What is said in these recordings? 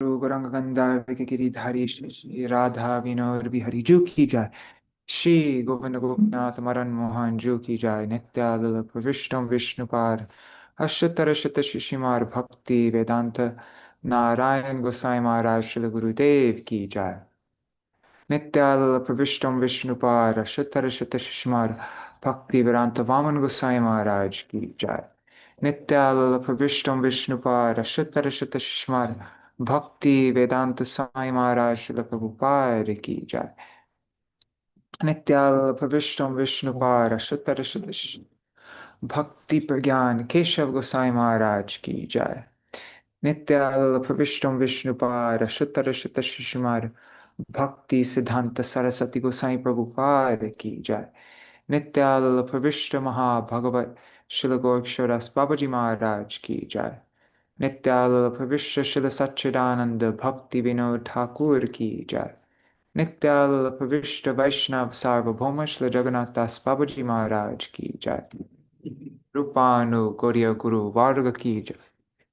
गंधारी श्री राधा विनोद बिहारी जू की जाय। श्री गोविंद गोपीनाथ मदन मोहन जू की जाय। नित्यानंद प्रविष्टम विष्णुपाद अष्टोत्तर शत शिशिमार भक्ति वेदांत नारायण गोसाई महाराज श्री गुरुदेव की जाय। नित्यानंद प्रविष्टम विष्णुपाद अष्टोत्तर शत शिशिमार भक्ति वेदांत वामन गोसाई महाराज की जाय। नित्यानंद प्रविष्टम विष्णुपाद अष्टोत्तर शत शिशिमार भक्ति वेदांत साई महाराज श्रील प्रभुपाद की जाय। नित्यानंद प्रविष्टम विष्णुपाद अष्टोत्तर शत भक्ति प्रज्ञान केशव गोसाई महाराज की जाय। नित्यानंद प्रविष्टम विष्णुपाद अष्टोत्तर शत शिशिमार भक्ति सिद्धांत सरस्वती गोसाई प्रभुपाद की जाय। नित्यानंद प्रविष्ट महाभगवत श्रील गोरक्षदास बाबाजी महाराज की जाय। नित्यानंद प्रविष्ट श्रील सच्चिदानंद भक्ति विनोद ठाकुर की जाय। नित्यानंद प्रविष्ट वैष्णव सार्वभौम श्री जगन्नाथ दास बाबाजी महाराज की जाय। रूपानु गौड़ीय गुरु वर्ग की जय।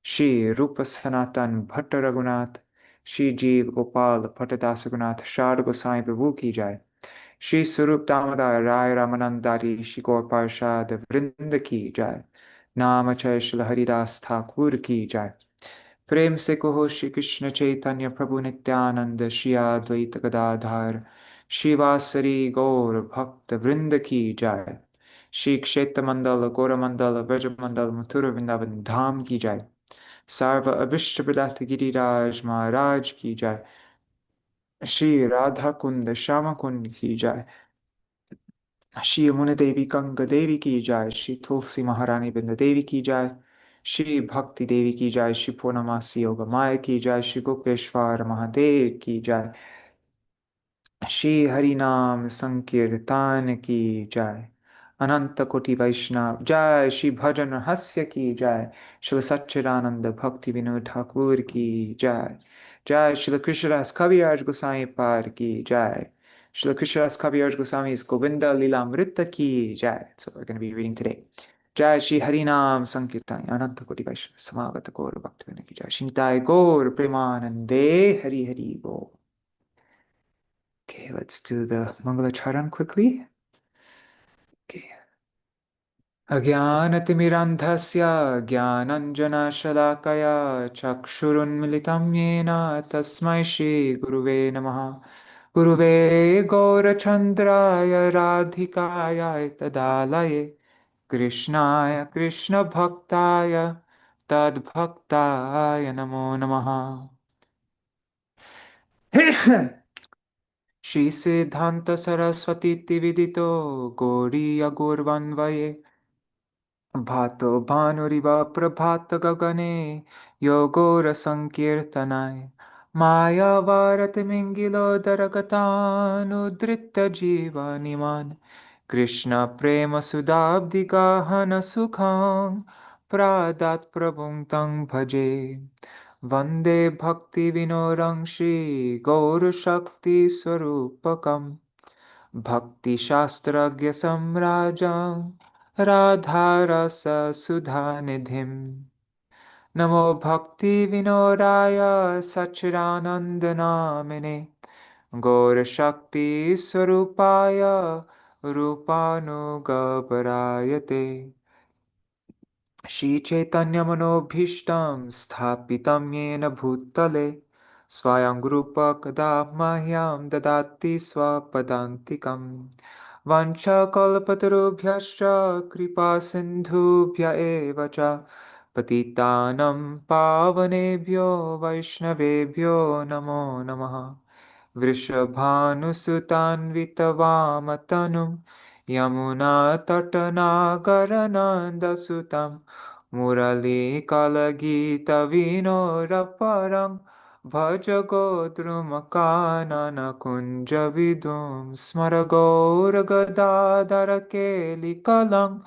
श्री रूप सनातन भट्ट रघुनाथ श्री जीव गोपाल भट्टदास रघुनाथ शारद गोसाई प्रभु की जाय। श्री स्वरूप दामोदर राय रामानंदारी श्री गौर पार्षद वृंद की जाय। नाम चय श्री हरिदास ठाकुर की जाय। प्रेम से कहो श्री कृष्ण चैतन्य प्रभु नित्यानंद श्री अद्वैत गदाधर श्रीवासरी गौर भक्त वृंद की जाय। श्री क्षेत्र मंडल गौरमंडल ब्रजमंडल मथुरा वृंदावन धाम की जाय। सर्व अभिष्ट प्रदात गिरिराज महाराज की जाय। श्री राधा कुंड श्याम कुंड की जाय। श्री यमुना देवी गंगा देवी की जाय। श्री तुलसी महारानी वृंदा देवी की जाय। श्री भक्ति देवी की जाय। श्री पूर्णमासी योग माया की जाय। श्री गोपेश्वर महादेव की जाय। श्री हरिनाम संकीर्तन की जाय। अनंत कोटि वैष्णव जय। श्री भजन-rahasya की जय। श्री सच्चिदानंद भक्ति विनोद ठाकुर की जय। जय श्री कृष्णदास कविराज गोसाई पाद की जय। Śrī Krishnadas Kaviraj Goswami's Govinda-līlāmṛta ki jai. So we're going to be reading today. Jai Shri Harinam Sankirtan Ananta Koti Vaishnava Samagata Gaur Bhaktivinoda ki jai. Shri Nitai Gaur Premanande Hari Hari Bo. Okay, let's do the Mangala Charan quickly. Okay. Ajnanatimirandhasya Jnananjana-shalakaya Chakshurunmilitam Yena Tasmai Shri Guruve Namaha. Guruve Gaurachandraya Radhikaya Tadalaye Krishnaya Krishna Bhaktaya Tadbhaktaya Namo Namaha. Shri Siddhanta Saraswati Vidito Gauriya Gaurvanvaye Bhato Bhanuriva Prabhata Gagane Yogora Sankirtanai Maya Varati Mingilo Daragatanu Dritta Jiva Niman Krishna Prema Sudabdi Gahana Sukhang Pradat Prabhungtang Bhaje Vande Bhakti Vinorang Shri Gaur Shakti Swarupakam Bhakti Shastragya Samrajang Rādhā Rasa Sudhanidhim Namo Bhakti Vinodaya Sachidanandanamine Gaur Shakti Swarupaya Rupanugaparayate Shri Chaitanya Manobhishtam Sthapitam Yena Bhutale Swayam Rupa Kada Mahyam Dadati Swapadantikam Vancha Kalpatarubhyascha Kripa Sindhubhya Eva Cha Patitanam Pavanebhyo Vaishnavebhyo Namo Namaha Vrishabhanusutanvitavamatanum Yamuna Tatanagaranandasutam Murali Kalagita Vinoraparang Bhajagodrumakanana Kunjavidum Smaragoragadadara Kalang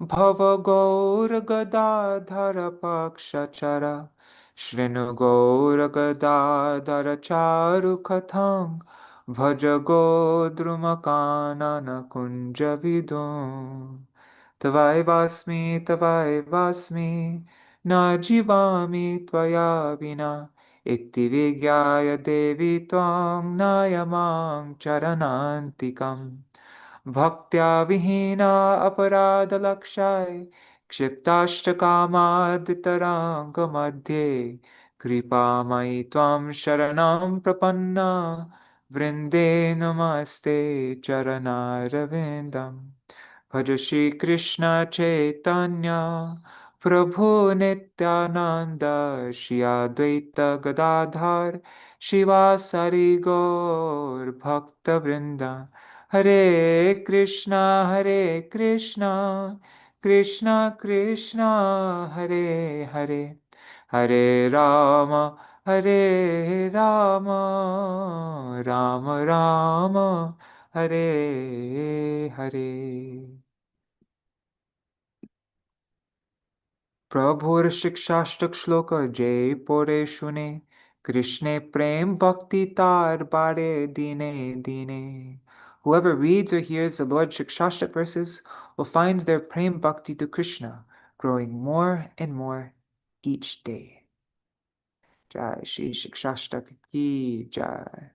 Bhavagauragadadhara Pakshachara Shrenugauragadadhara Charukathang Bhajagodrumakanana Kunjavidum Tavai Vasmi Na Jivami Tvaya Vina Itti vigyaya devi tvam nayamam charanantikam. Bhaktya vihina aparada lakshay kshiptashtakamadhitaranga madhye kripamai tvam sharanam prapanna vrinde namaste charanaravindam. Bhaja Shri Krishna Chaitanya Prabhu Nityananda Shri Advaita Gadadhar Shivasari Gaur Bhakta Vrinda. Hare Krishna, Krishna Krishna, Hare Hare, Hare Rama, Hare Rama, Rama Rama, Hare Hare. Prabhur Shikṣāṣṭaka Shloka Jai Pore Shune Krishne Prem Bhakti Tar Bare Dine Dine. Whoever reads or hears the Lord Shikṣāṣṭaka verses will find their Prem Bhakti to Krishna growing more and more each day. Jai Śrī Śikṣāṣṭaka ki Jai.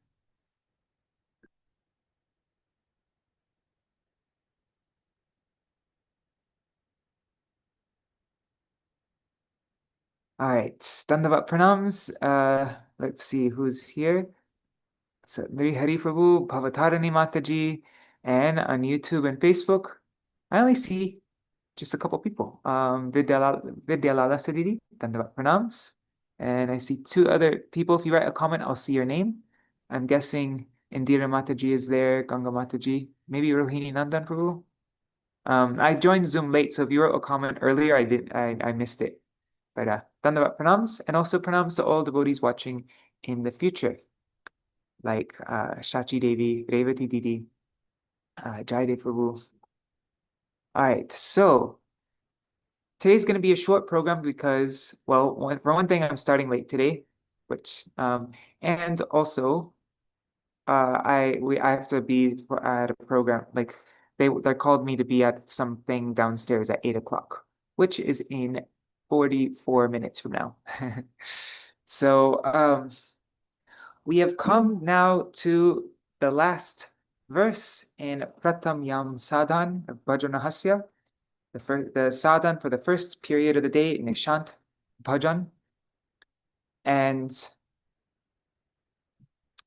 All right, Dandavat Pranams. Let's see who's here. So, Hari Prabhu, Bhavatarani Mataji, and on YouTube and Facebook, I only see just a couple people. Vidyalala Sadidi, Dandavat Pranams. And I see two other people. If you write a comment, I'll see your name. I'm guessing Indira Mataji is there, Ganga Mataji, maybe Rohini Nandan Prabhu. I joined Zoom late, so if you wrote a comment earlier, I missed it. But Dandavat Pranams, and also pranams to all devotees watching in the future, like Shachi Devi, Revati Didi, Jaidev Prabhu. All right, so today's going to be a short program because, well, for one thing, I'm starting late today, which and also I have to be at a program, like they called me to be at something downstairs at 8 o'clock, which is in 44 minutes from now. So we have come now to the last verse in Pratam Yam Sadhan of Bhajana-rahasya, the sadhan for the first period of the day in Niśānta Bhajan. And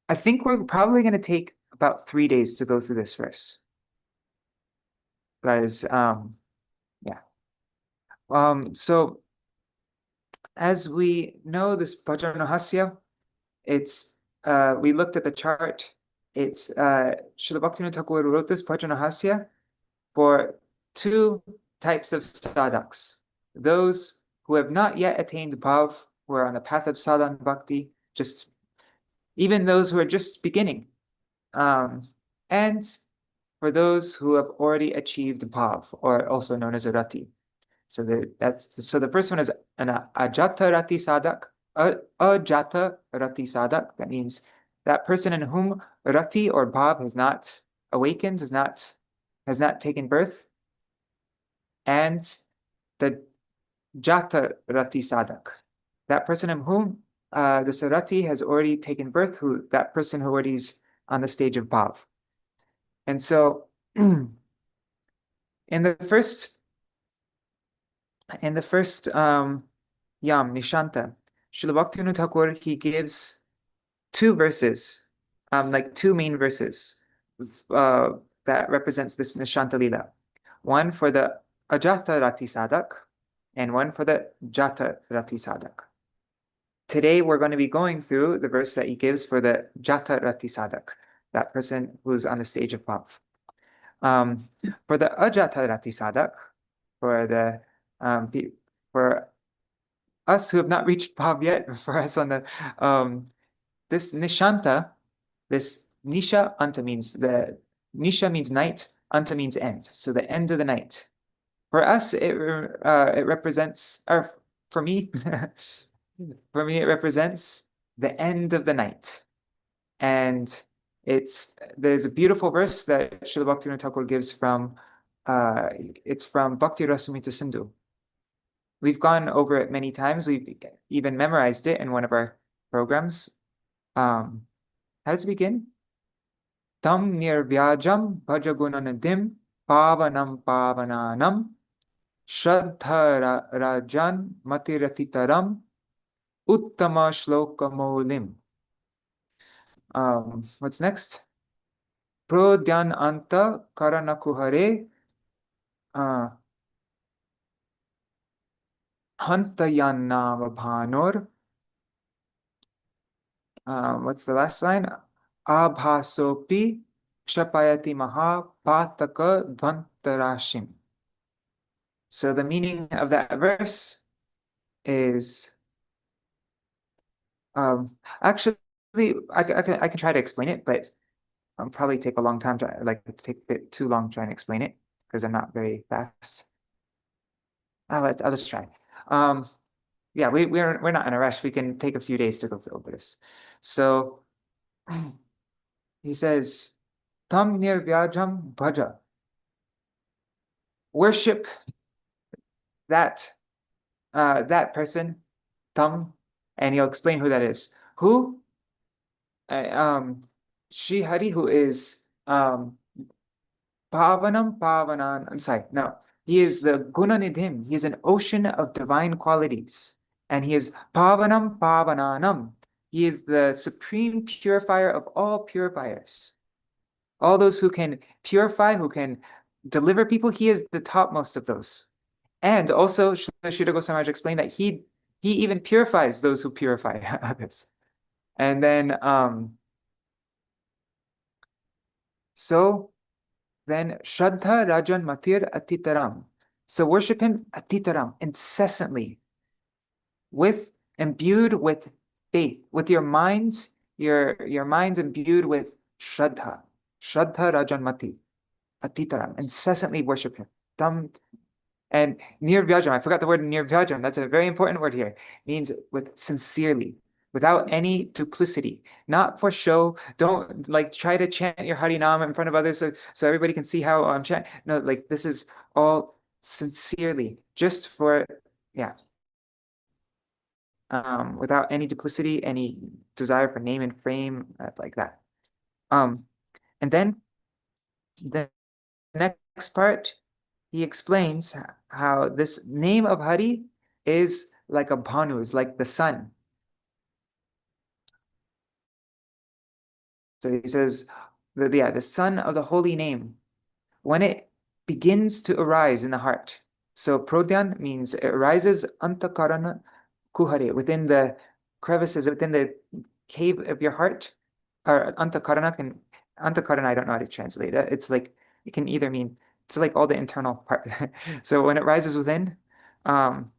I think we're probably going to take about 3 days to go through this verse. Guys, yeah. So as we know, this Bhajana-rahasya, it's we looked at the chart. It's Srila Bhaktivinoda Thakur wrote this Bhajana-rahasya for two types of sadhaks: those who have not yet attained bhav, who are on the path of sadhan bhakti, just even those who are just beginning, and for those who have already achieved bhav, or also known as a rati. So the first one is an ajata rati sadak. Ajata rati sadak. That means that person in whom rati or bhav has not awakened, has not taken birth. And the jata rati sadak, that person in whom the sarati has already taken birth, that person who already is on the stage of bhav. And so in the first yam, Niśānta, Srila Bhaktivinoda Thakur, he gives two verses, like two main verses that represents this Niśānta-līlā. One for the ajata rati sadak and one for the jata rati sadak. Today we're going to be going through the verse that he gives for the jata rati sadak, that person who's on the stage of bhav. For the ajata rati sadak, for us who have not reached bhav yet, for us on the this Niśānta, this nisha, anta means nisha means night, anta means end, so the end of the night. For us, it represents, or for me, it represents the end of the night. And there's a beautiful verse that Srila Bhaktivinoda Thakur gives from, it's from Bhakti Rasamrita Sindhu. We've gone over it many times. We've even memorized it in one of our programs. How does it begin? Tam nirvyajam bhajagunanadim pavanam pavananam shraddha rajan matiratitaram uttama shlokamolim. What's next? Prodyan anta karanakuhare hantayanna bhanor. What's the last line? Abhasopi kshapayati maha pataka dvantarashim. So the meaning of that verse is, actually, I can try to explain it, but I'll probably take a long time to take a bit too long trying to explain it because I'm not very fast. I'll just try. Yeah, we're not in a rush. We can take a few days to go through this. So he says, Tam nirvyajam bhaja. Worship that person, Tam, and he'll explain who that is. Who? Sri Hari, who is Pavanam Pavanan. I'm sorry, no. He is the Gunanidhim. He is an ocean of divine qualities. And he is Pavanam Pavananam. He is the supreme purifier of all purifiers. All those who can purify, who can deliver people, he is the topmost of those. And also, Śrīla Goswami explained that he even purifies those who purify others. And then, so then, Shraddha Rajan Matir Atitaram. So worship him atitaram, incessantly, imbued with faith, with your minds, your minds imbued with Shraddha. Shraddha Rajan Mati Atitaram. Incessantly worship him. And nirvyajam, I forgot the word nirvyajam. That's a very important word here. It means with sincerely, without any duplicity, not for show. Don't try to chant your Harinam in front of others so everybody can see how I'm chanting. No, this is all sincerely, just for, yeah. Without any duplicity, any desire for name and fame, like that. And then the next part, he explains how this name of Hari is like a bhanu, is like the sun. So he says, the sun of the holy name, when it begins to arise in the heart. So prodyan means it arises antakarana kuhare, within the crevices, within the cave of your heart. Or antakarana, I don't know how to translate it. It's like, it can either mean, it's like all the internal part. So when it rises within, then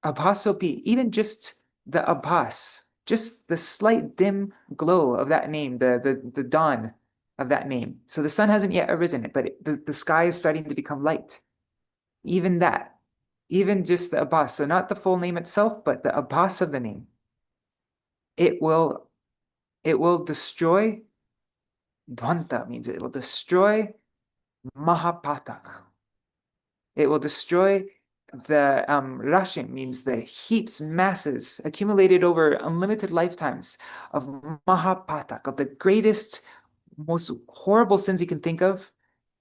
abhasopi, even just the abhas, just the slight dim glow of that name, the dawn of that name. So the sun hasn't yet arisen, but the sky is starting to become light. Even that, even just the abhas, so not the full name itself, but the abhas of the name. It will destroy. Dvanta means it will destroy mahapatak. It will destroy the rashim, means the heaps, masses accumulated over unlimited lifetimes of mahapatak, of the greatest, most horrible sins you can think of.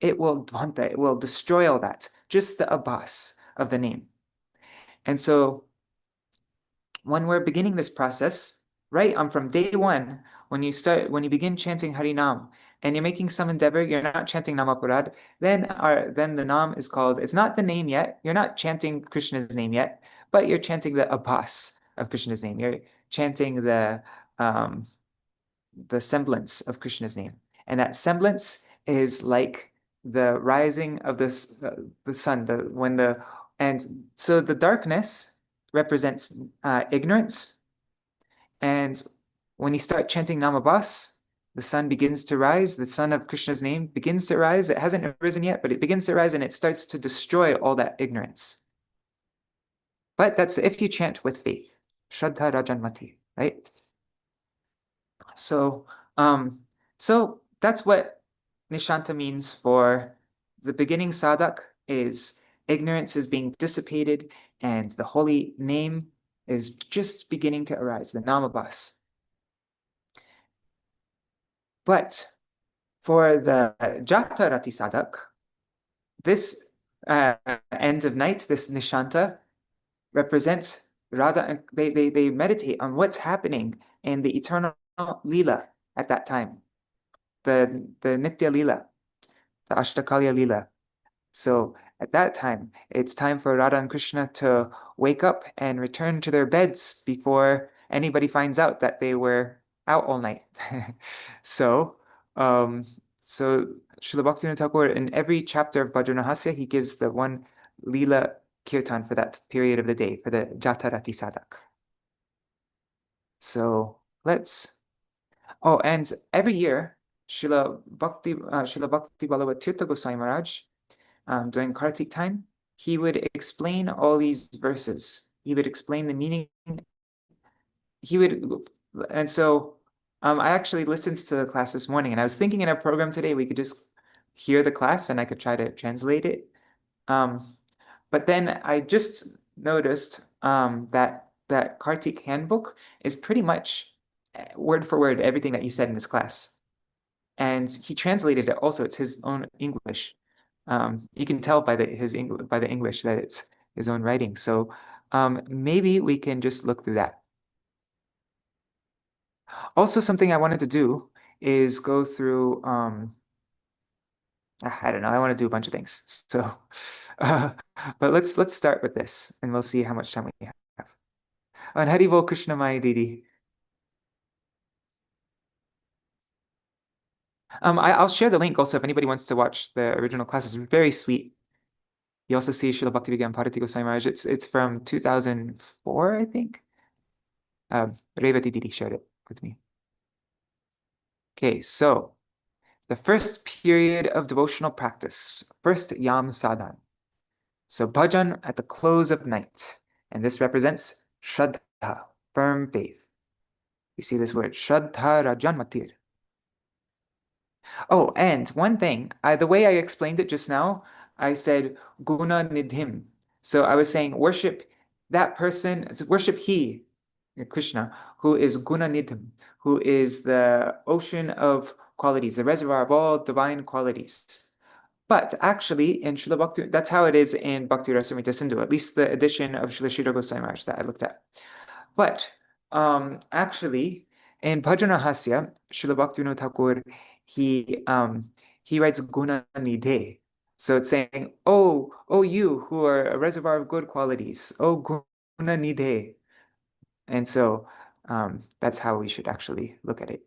It will dvanta, it will destroy all that, just the abhas of the name. And so when we're beginning this process, right, from day one, when you begin chanting Harinam, and you're making some endeavor, you're not chanting Namapurad, then the Nam is called, it's not the name yet, you're not chanting Krishna's name yet, but you're chanting the abhas of Krishna's name. You're chanting the semblance of Krishna's name. And that semblance is like the rising of the sun, and so the darkness represents ignorance. And when you start chanting Namabhas, the sun begins to rise, the sun of Krishna's name begins to rise. It hasn't arisen yet, but it begins to rise and it starts to destroy all that ignorance. But that's if you chant with faith. Shraddha Rajanmati, right? So, so that's what Niśānta means for the beginning sadhak is ignorance is being dissipated and the holy name is just beginning to arise, the namabhas. But for the Jatarati Sadak, this end of night, this Niśānta, represents Radha, and they meditate on what's happening in the eternal Lila at that time, the nitya-Līlā, the Ashtakaliya-Līlā. So at that time, it's time for Rādhā and Kṛṣṇa to wake up and return to their beds before anybody finds out that they were out all night. So Srila Bhaktivinoda Thakur, in every chapter of Bhajana-rahasya, he gives the one Lila kirtan for that period of the day, for the Jatarati Sadak. So and every year, Srila Bhakti Ballabha Tirtha Goswami Maharaj, during Kartik time, he would explain all these verses. He would explain the meaning. And so I actually listened to the class this morning, and I was thinking in our program today, we could just hear the class and I could try to translate it. But then I just noticed that Kartik handbook is pretty much word for word everything that he said in this class. And he translated it also. It's his own English. You can tell by the English that it's his own writing. So maybe we can just look through that. Also, something I wanted to do is go through, I don't know, I want to do a bunch of things. So, but let's start with this, and we'll see how much time we have. And Haribol Krishna Mai Didi. I'll share the link also if anybody wants to watch the original class. It's very sweet. You also see Srila Bhaktivedanta Bharati Goswami Maharaj. It's from 2004, I think. Revati Didi shared it with me. Okay, so the first period of devotional practice, first Yam Sadhan. So bhajan at the close of night, and this represents Shraddha, firm faith. You see this word, Shraddha Rajan-matir. Oh, and one thing, the way I explained it just now, I said guna nidhim. So I was saying worship that person, worship he, Krishna, who is guna nidhim, who is the ocean of qualities, the reservoir of all divine qualities. But actually, in Srila Bhakti, that's how it is in Bhakti Rasamrita Sindhu, at least the edition of Srila Śrī Goswami Maharaj that I looked at. But actually, in Bhajana-rahasya, Srila Bhaktivinoda Thakur, he writes guna nidhe. So it's saying, oh you who are a reservoir of good qualities, oh guna nidhe. And so that's how we should actually look at it.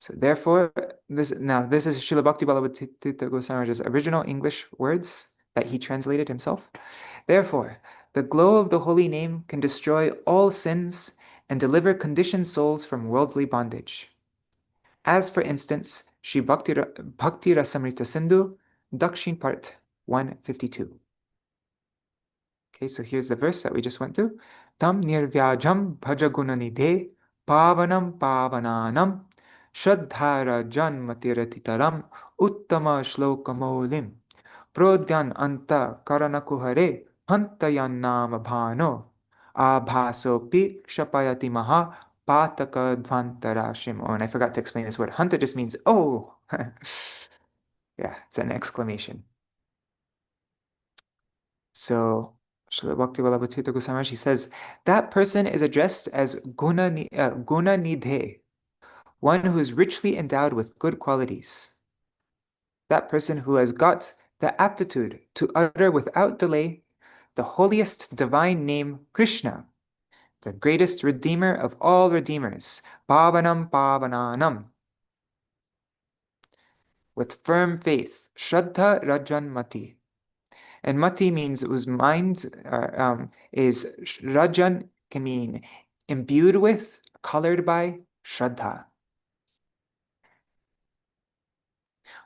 So therefore, this is Srila Bhakti Ballabha Tirtha Goswami Maharaj's original English words that he translated himself. Therefore, the glow of the holy name can destroy all sins and deliver conditioned souls from worldly bondage. As for instance, Sri Bhakti Rasamrita Sindhu, Dakshin Part 152. Okay, so here's the verse that we just went through. Tam nirvyajam bhajagunanidhe pavanam pavananam Shraddhara janmatiratitam uttama shlokamolim prodyan anta karanakuhare hantayan nama bhano abhasopi kshapayati maha pataka dvantarashim. Oh, and I forgot to explain this word. Hanta just means, oh. Yeah, it's an exclamation. So Srila Bhakti Vallabha Tirtha Goswami Maharaj, he says, that person is addressed as guna nidhe, one who is richly endowed with good qualities. That person who has got the aptitude to utter without delay the holiest divine name Krishna, the greatest redeemer of all redeemers, Pavanam Pavananam, with firm faith, Shraddha Rajan Mati. And Mati means whose mind is Rajan, can mean imbued with, colored by Shraddha.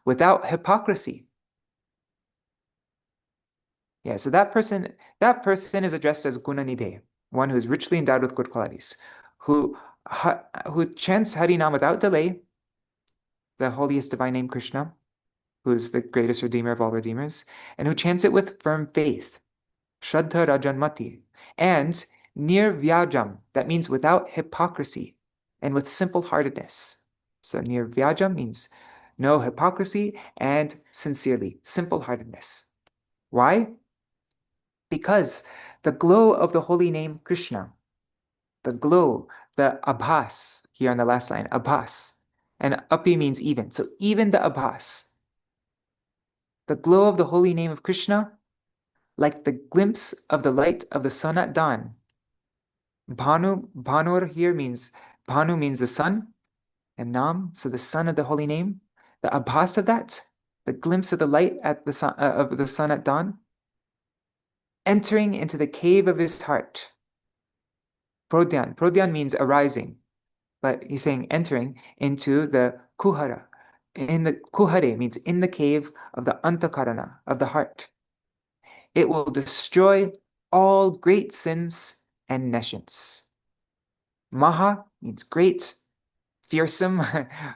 Without hypocrisy. Yeah, so that person is addressed as Gunanidhe, one who is richly endowed with good qualities, who chants Harinam without delay, the holiest divine name Krishna, who's the greatest redeemer of all redeemers, and who chants it with firm faith, Shraddha Rajanmati, and nirvyajam, that means without hypocrisy, and with simple-heartedness. So nirvyajam means no hypocrisy and sincerely, simple-heartedness. Why? Because the glow of the holy name Krishna, the glow, the abhas, here on the last line, abhas, and api means even. So even the abhas, the glow of the holy name of Krishna, like the glimpse of the light of the sun at dawn. Bhanur here means, Bhanu means the sun, and Nam, so the sun of the holy name. The abhas of that, the glimpse of the light at the sun, of the sun at dawn, entering into the cave of his heart. Prodyan. Prodyan means arising, but he's saying entering into the kuhara. In the kuhare means in the cave of the antakarana, of the heart. It will destroy all great sins and nescience. Maha means great, fearsome,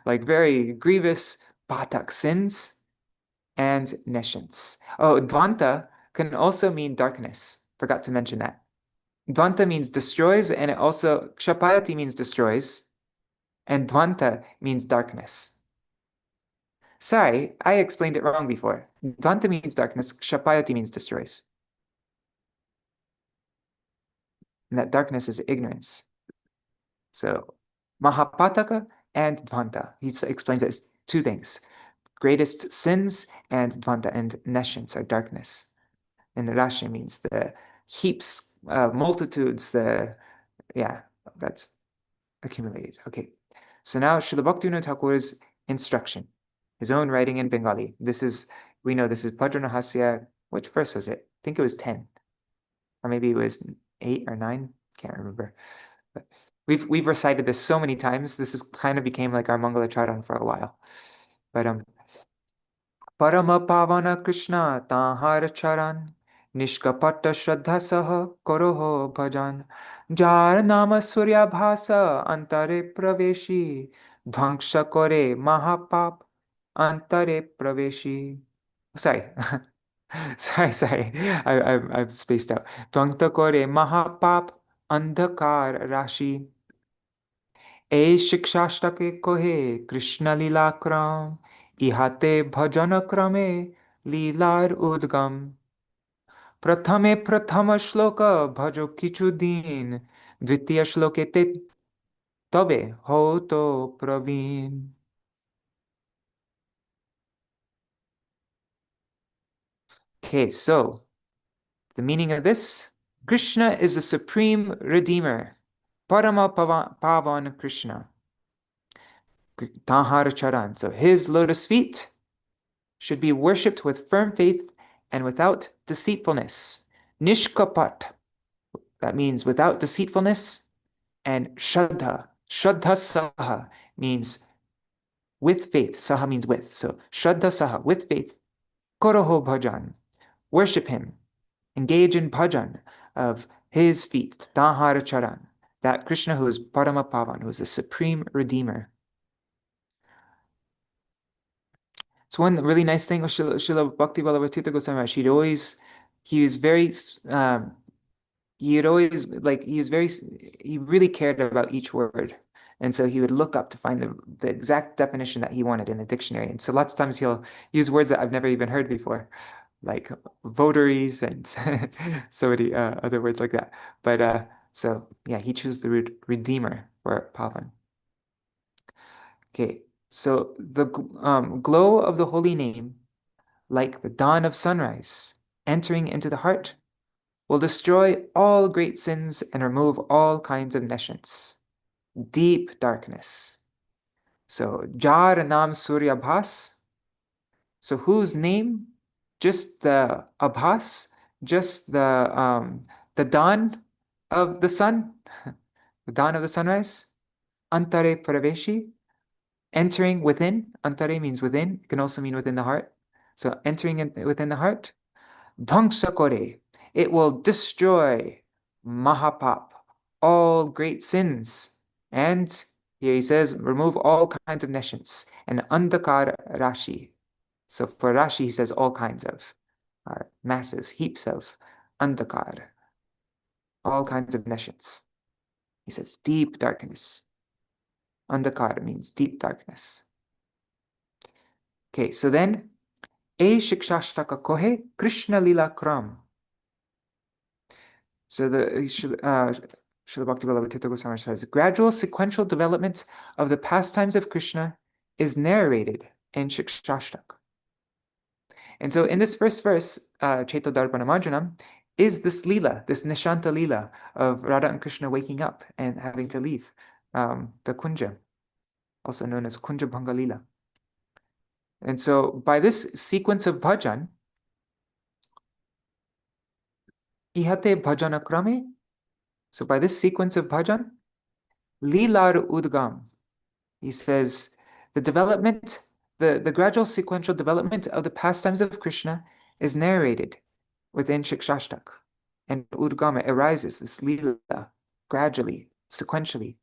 like very grievous, patak sins, and nescience. Oh, dvanta can also mean darkness. Forgot to mention that. Dvanta means destroys, and it also, kshapayati means destroys, and dvanta means darkness. Sorry, I explained it wrong before. Dvanta means darkness, kshapayati means destroys. And that darkness is ignorance. So, mahapataka and dvanta. He explains it as two things. Greatest sins and dvanta, and nescience are darkness. And rasya means the heaps, multitudes, that's accumulated. Okay, so now Srila Bhaktivinoda Thakur's instruction, his own writing in Bengali. We know this is Bhajana-rahasya. Which verse was it? I think it was 10. Or maybe it was 8 or 9. Can't remember. But we've recited this so many times. This is kind of became like our Mangala Charan for a while. But Parama Pavana Krishna Tahar Charan Nishkapata Shraddha Saha Koroho Bhajan Jar Nama Surya Bhasa Antare Praveshi Dhvangsha Kore Mahapap Antare Praveshi. Sorry. sorry. I've spaced out. Dhvangsha Kore Mahapap Andhakar Rashi. Śrī Śikṣāṣṭake kohe Krishna-līlā kram ihate bhajana-krame līlar udgam. Prathame prathama shloka bhajo kichu din dvitiya shloke te tobe hoto praveen. Okay, so the meaning of this, Krishna is the supreme redeemer. Parama pavan Krishna. Tahar charan. So his lotus feet should be worshipped with firm faith and without deceitfulness. Nishkapat, that means without deceitfulness, and shraddha. Shraddha saha means with faith. Saha means with. So shraddha saha, with faith. Koroho bhajan, worship him. Engage in bhajan of his feet. Tahara charan, that Krishna who is Parama Pavan, who is the supreme redeemer. It's one really nice thing with Srila Bhakti Vallabha Tirtha Goswami Maharaj. He really cared about each word. And so he would look up to find the exact definition that he wanted in the dictionary. And so lots of times he'll use words that I've never even heard before, like votaries and so many other words like that. But so yeah, he chose the root redeemer for Pavan. Okay, so the glow of the holy name, like the dawn of sunrise, entering into the heart, will destroy all great sins and remove all kinds of nescience, deep darkness. So, Jar Nam Surya Bhas. So, whose name? Just the Abhas, just the dawn of the sun, the dawn of the sunrise. Antare Praveshi, entering within. Antare means within. It can also mean within the heart. So, entering within the heart. Dhvangsha Kore, it will destroy Mahapap, all great sins. And here he says, remove all kinds of nescience. And Andhakar Rashi, So for Rashi, he says all kinds of masses, heaps of andakar, all kinds of nescience. He says deep darkness. Andakar means deep darkness. Okay, so then, Śrī Śikṣāṣṭaka kohe Krishna-līlā kram. So the Srila Bhakti-vallabha Goswami says, gradual sequential development of the pastimes of Krishna is narrated in Śikṣāṣṭaka. And so in this first verse, Chaito Darpana Marjanam, is this Leela, this Niśānta-līlā of Rādhā and Kṛṣṇa waking up and having to leave the kunja, also known as kuñja-bhaṅga-līlā. And so by this sequence of bhajan, ihate bhajana krame, so by this sequence of bhajan, līlar udgam, he says, the development, the gradual sequential development of the pastimes of Krishna is narrated within Śikṣāṣṭaka. And udgama arises, this lila, gradually, sequentially,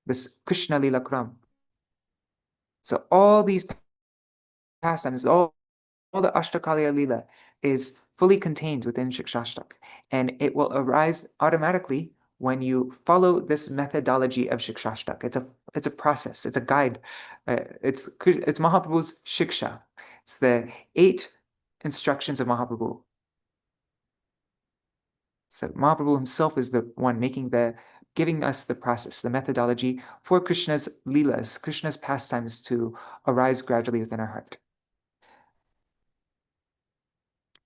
this Krishna lila kram. So all these pastimes, all the Ashtakaliya lila is fully contained within Śikṣāṣṭaka. And it will arise automatically when you follow this methodology of Śikṣāṣṭaka. It's a process, it's a guide. It's Mahaprabhu's Shiksha. It's the 8 instructions of Mahaprabhu. So Mahaprabhu himself is the one giving us the process, the methodology for Krishna's leelas, Krishna's pastimes to arise gradually within our heart.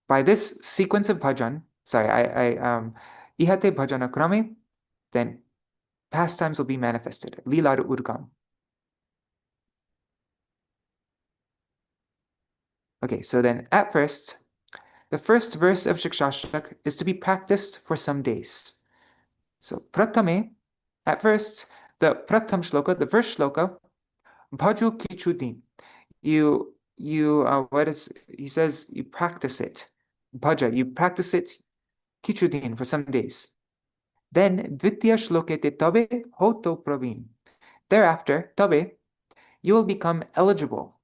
By this sequence of bhajan, ihate bhajana krame, then pastimes will be manifested. Līlar udgam. Okay, so then at first, the first verse of Śikṣāṣṭaka is to be practiced for some days. So pratame, at first, the pratham shloka, the first shloka, bhaju kichudin. He says you practice it. Bhaja, you practice it kichudin for some days. Then dvitiya shlokete tabe hoto praveen. Thereafter, tabe, you will become eligible.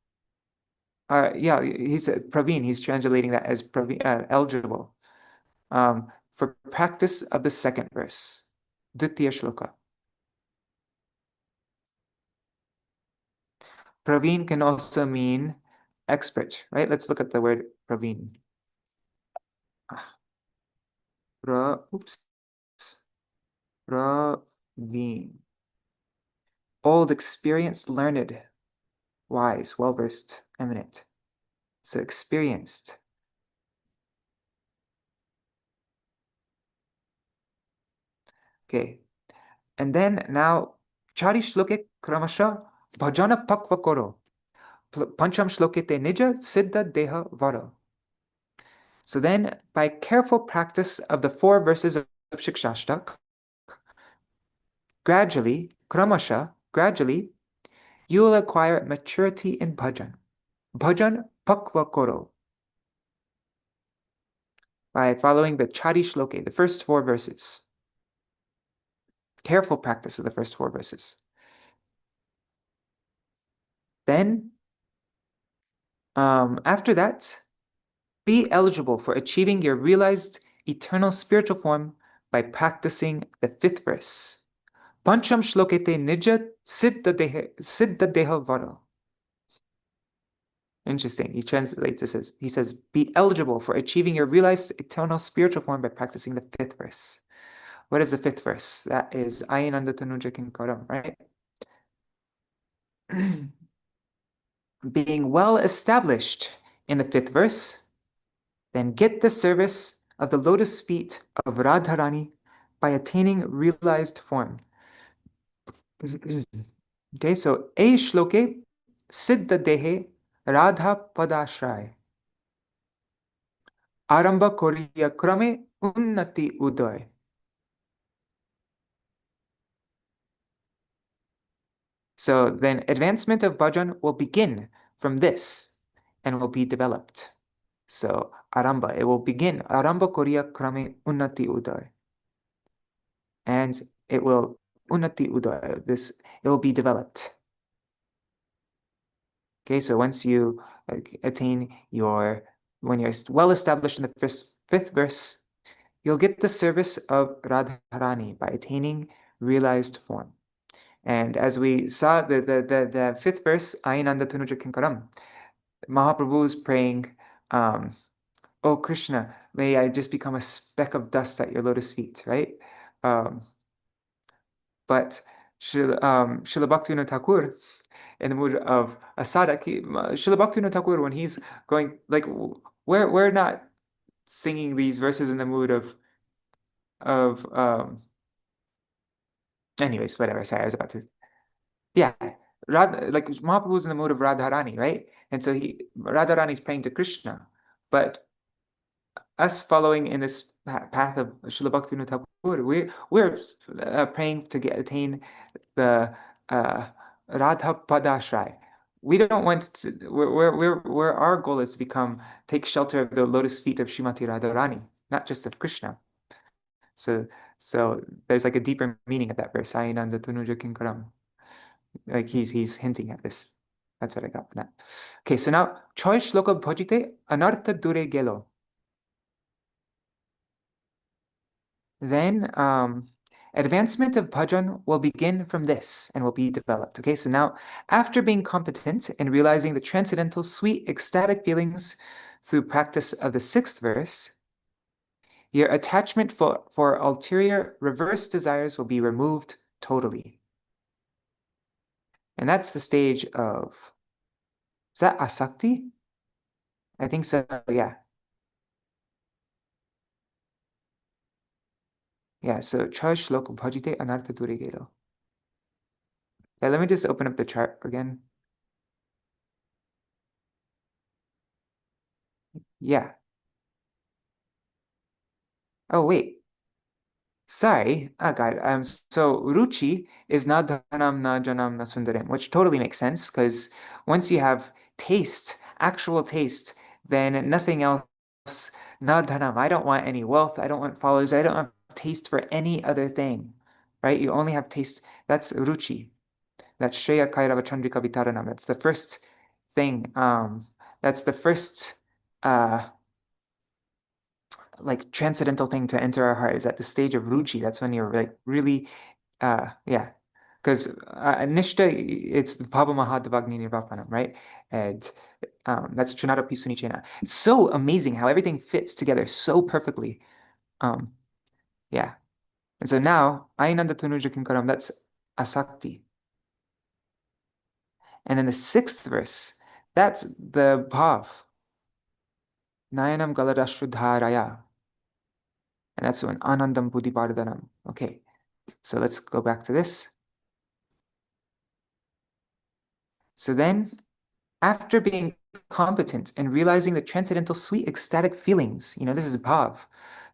He said praveen, he's translating that as eligible for practice of the second verse, dvitiya shloka. Praveen can also mean expert, right? Let's look at the word praveen. Praveen. Old, experienced, learned, wise, well-versed, eminent. So experienced. Okay. And then now, chari shloke kramasha bhajana pakva koro. Pancham shlokete nija siddha deha varo. So then, by careful practice of the 4 verses of Śikṣāṣṭaka, gradually, you will acquire maturity in bhajan. Bhajan pakva koro. By following the chari shloke, the first 4 verses. Careful practice of the first 4 verses. Then, after that, be eligible for achieving your realized eternal spiritual form by practicing the 5th verse. Pancham shlokete nija siddha deha varo. Interesting. He translates this as, he says, be eligible for achieving your realized eternal spiritual form by practicing the 5th verse. What is the 5th verse? That is Ayinanda Tanuja Kinkaram, right? Being well established in the 5th verse, then get the service of the lotus feet of Radharani by attaining realized form. Okay, so A shloke siddha dehe Radha padashray. Aramba koriya krame unnati uday. So then advancement of bhajan will begin from this and will be developed. So aramba, it will begin. Aramba koriya krame unnati uday. And it will unnati uday, it will be developed. Okay, so once you attain when you're well established in the fifth verse, you'll get the service of Radharani by attaining realized form. And as we saw, the fifth verse, Ainanda Tanuja Kinkaram, Mahaprabhu is praying, oh Krishna, may I just become a speck of dust at your lotus feet, right? But Srila Bhaktivinoda Thakur, in the mood of a sadhak, Srila Bhaktivinoda Thakur, when he's going, like, we're not singing these verses in the mood of anyways, whatever. Sorry, I was about to. Yeah, like Mahaprabhu's in the mood of Radharani, right? And so Radharani's praying to Krishna, but us following in this path of Srila Bhaktivinoda Thakur, we're praying to attain the Radha Padashray. We don't want to. Our goal is to take shelter of the lotus feet of Srimati Radharani, not just of Krishna. So there's like a deeper meaning of that verse. Ainanda Tanuja Kinkaram. Like he's hinting at this. That's what I got from that. Okay, so now Choy Shloka Bhajite Anartha Dure Gelo. Then advancement of bhajan will begin from this and will be developed. Okay, so now after being competent in realizing the transcendental, sweet, ecstatic feelings through practice of the sixth verse, your attachment for ulterior reverse desires will be removed totally. And that's the stage of, is that asakti? I think so, yeah. Yeah, so Chai Shloka Bhajite Anartha Dure Gelo. Yeah, let me just open up the chart again. Yeah. Oh, wait. Sorry. Oh, God. So Ruchi is na dhanam na janam na sundaram, which totally makes sense because once you have taste, actual taste, then nothing else. Na dhanam. I don't want any wealth. I don't want followers. I don't have taste for any other thing, right? You only have taste. That's Ruchi. That's Shreya Kairava Chandrika Vitaranam. That's the first thing. That's the first like transcendental thing to enter our heart is at the stage of ruchi. That's when you're like really, yeah. Because nishta, it's Bhava Mahadavagni Nirvapanam, right? And that's Trinata Pisunichena. It's so amazing how everything fits together so perfectly. Yeah. And so now, Ainanda Tanuja Kinkaram, that's asakti. And then the sixth verse, that's the bhav. Nayanam Galadashrudharaya. And that's when Anandam Buddhivardhanam. Okay, so let's go back to this. So then, after being competent and realizing the transcendental sweet ecstatic feelings, this is bhav,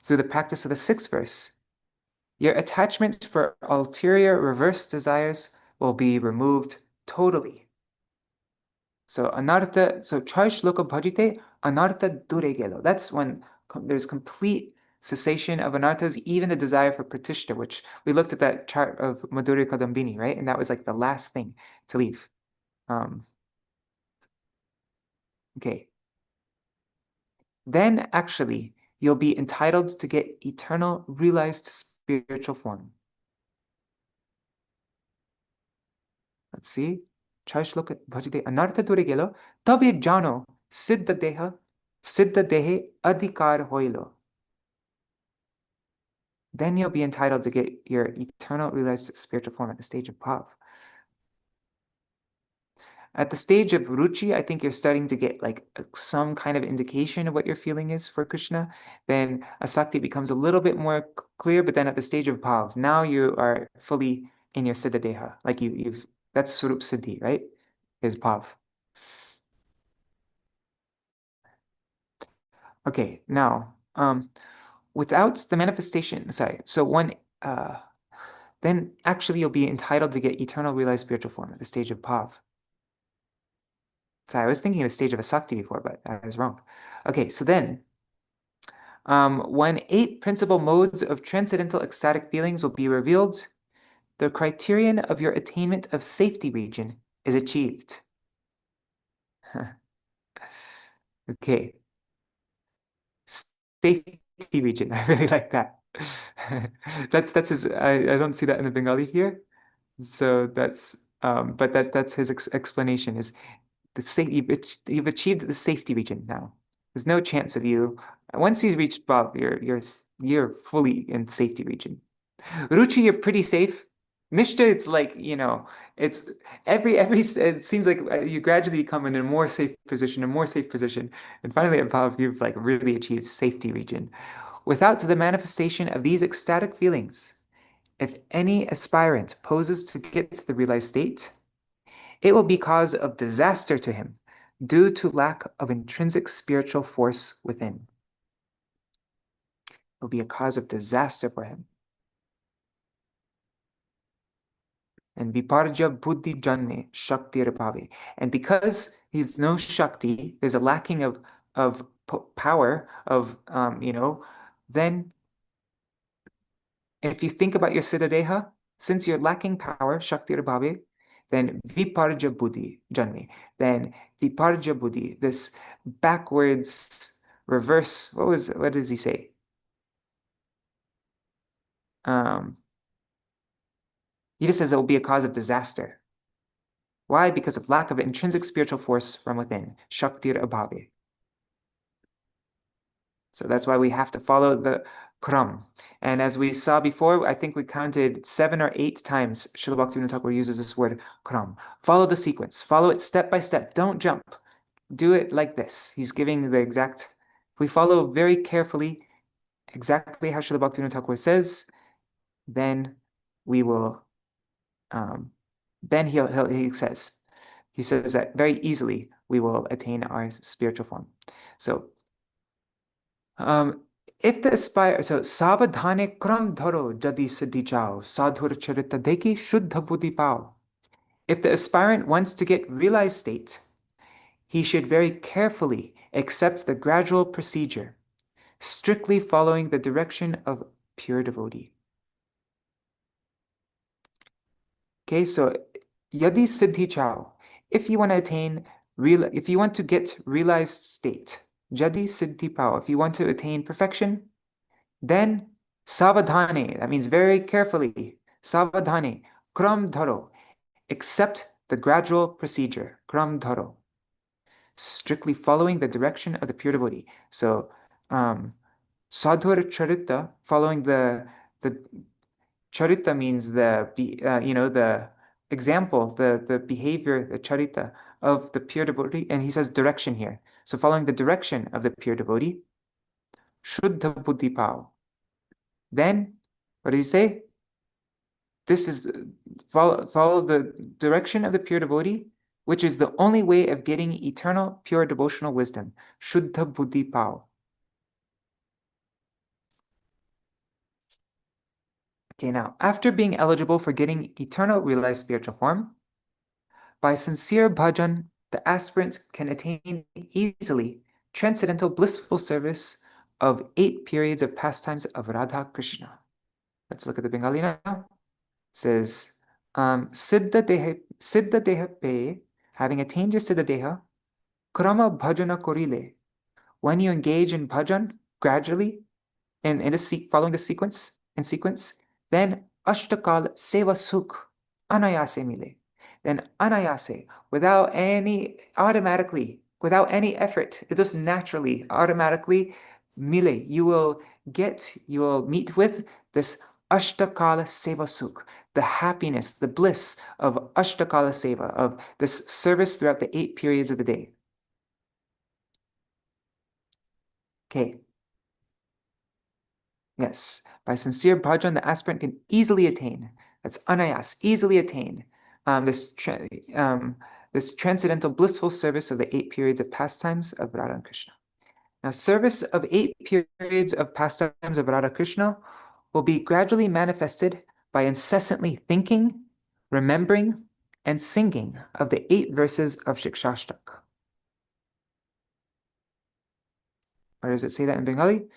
through the practice of the sixth verse, your attachment for ulterior reverse desires will be removed totally. So anartha, so chai shloka bhajite anartha duregelo. That's when there's complete cessation of anarthas, even the desire for pratishta, which we looked at that chart of Madhurya Kadambini, right? And that was like the last thing to leave. Okay. Then actually, you'll be entitled to get eternal realized spiritual form. Let's see. Chai shloka bhajite anartha duregelo tabe jano siddha dehe adhikar hoilo. Then you'll be entitled to get your eternal realized spiritual form at the stage of bhav. At the stage of ruchi, I think you're starting to get like some kind of indication of what your feeling is for Krishna. Then asakti becomes a little bit more clear, but then at the stage of bhav, now you are fully in your siddha deha. Like that's swarup siddhi, right? Is bhav. Okay, now, without the manifestation, so then actually you'll be entitled to get eternal realized spiritual form at the stage of bhav. So I was thinking of the stage of asakti before, but I was wrong. Okay, so then, when 8 principal modes of transcendental ecstatic feelings will be revealed, the criterion of your attainment of safety region is achieved. Okay. Safety region. I really like that. That's his, I don't see that in the Bengali here. So that's but that's his explanation is the safe you've achieved the safety region now. There's no chance of you once you reach above, you're fully in safety region. Ruchi, you're pretty safe. Nishta, it's like, it's every it seems like you gradually become in a more safe position, a more safe position, and finally above, you've like really achieved safety region. Without the manifestation of these ecstatic feelings, if any aspirant poses to get to the realized state, it will be cause of disaster to him due to lack of intrinsic spiritual force within. It will be a cause of disaster for him. And viparja buddhi janne shakti rabhave. And because he's no shakti, there's a lacking of power, then if you think about your siddha-deha, since you're lacking power, shakti rabhave, then viparja buddhi janme. Then viparja buddhi, this backwards, reverse, what does he say? He just says it will be a cause of disaster. Why? Because of lack of intrinsic spiritual force from within, shaktir abhave. So that's why we have to follow the kram. And as we saw before, I think we counted 7 or 8 times Srila Bhaktivinoda Thakur uses this word kram. Follow the sequence. Follow it step by step. Don't jump. Do it like this. He's giving the exact. If we follow very carefully exactly how Srila Bhaktivinoda Thakur says, then we will. Then he says that very easily we will attain our spiritual form. So. If the savadhane kram dharo jadi siddhi chao, sadhur charita deki shuddha buddhi pao. If the aspirant wants to get realized state, he should very carefully accept the gradual procedure, strictly following the direction of pure devotee. Okay, so yadi siddhi chao. If you want to get realized state, jadi siddhi pao, if you want to attain perfection, then savadhane, that means very carefully, savadhane, kram dharo, accept the gradual procedure, kram dharo, strictly following the direction of the pure devotee. So, sadhur charita, following the charita means the example, the behavior, the charita of the pure devotee, and he says direction here. So following the direction of the pure devotee, shuddha buddhi pao. Then, what does he say? This is follow the direction of the pure devotee, which is the only way of getting eternal, pure devotional wisdom. Shuddha buddhi pao. Okay, now, after being eligible for getting eternal realized spiritual form, by sincere bhajan, the aspirant can attain easily transcendental blissful service of 8 periods of pastimes of Rādhā-kṛṣṇa. Let's look at the Bengali now. It says, Siddha deha pe, having attained your Siddha deha, krama bhajana korile. When you engage in bhajan gradually, following the sequence, then ashtakal seva sukh anayase mile. Then anayase, without any effort, it just naturally, automatically, mile, you will meet with this ashtakala seva sukh, the happiness, the bliss of ashtakala seva, of this service throughout the 8 periods of the day. Okay. Yes, by sincere bhajan, the aspirant can easily attain. That's anayas, easily attain this transcendental blissful service of the 8 periods of pastimes of Rādhā and Kṛṣṇa. Now, service of 8 periods of pastimes of Rādhā and Kṛṣṇa will be gradually manifested by incessantly thinking, remembering, and singing of the 8 verses of Śrī Śikṣāṣṭaka. Or does it say that in Bengali?